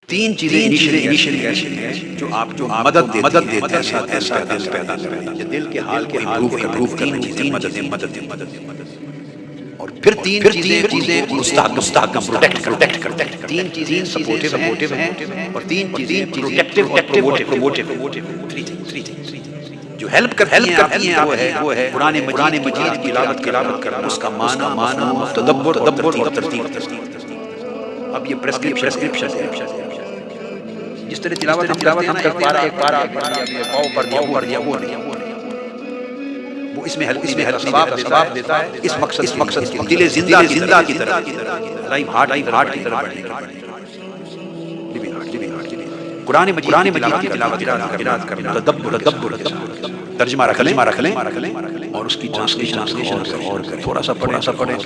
تین چیزیں انیشلی ایسی ہیں جو آپ جو مدد دیتے ہیں ایسا دل پیدا کریں، یہ دل کے حال کو امپروو کرنے کی مدد اور پھر تین چیزیں مستحکم پروٹیکٹ کرتے ہیں، تین چیزیں سپورٹیو ہیں اور تین چیزیں پروٹیکٹیو اور پروموٹیو، جو ہیلپ کرتی ہیں وہ ہے قرآن مجید کی تلاوت کرنا، اس کا معنی تدبر اور ترتیب۔ اب یہ پریسکرپشن ہے، جس طرح تلاوت ہم کرتے ہیں ایک پارا پاؤ پڑھ دیا وہ نہیں، وہ اس میں ثواب دیتا ہے اس مقصد کے دل زندہ کی طرف، لائف ہارٹ کی طرف بڑھنے کی، قرآن مجید کی تلاوت کرنا، تدبر، ترجمہ رکھ لیں اور اس کی ٹرانسلیشن غور کریں، تھوڑا سا پڑھیں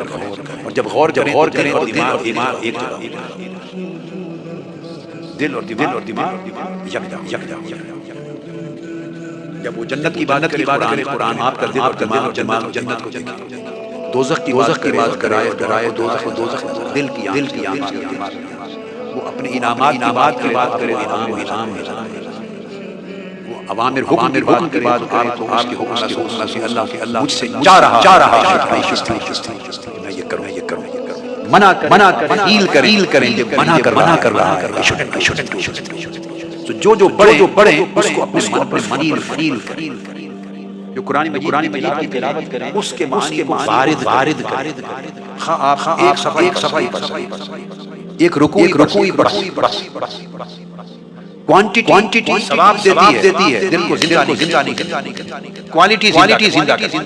اور جب غور کریں تو دماغ ایک دل اور دماغ یک جب وہ جنت کی بات کرے قرآن آپ کا دل اور دماغ جنت کو دیکھے، دوزخ کی بات کرائے دوزخ دل کی آماد، وہ اپنے انعامات کی بات کرے، انعام وہ اوامر حکم کی بات کرے تو اس کے حکم سے اللہ مجھ سے چاہ رہا ہے میں یہ کروں، منع کر ہیل کریں جب منع کر رہا ہے، تو جو پڑھیں اس کو اپنے من پر فیل کریں، جو قرآن مجید کی تلاوت کریں اس کے معنی کو وارد کریں، آپ ایک صفحہ ایک رکوع پڑھیں، کوانٹٹی ثواب دیتی ہے، دل کو زندہ نہیں کرتی، کوالٹی زندہ کرتی۔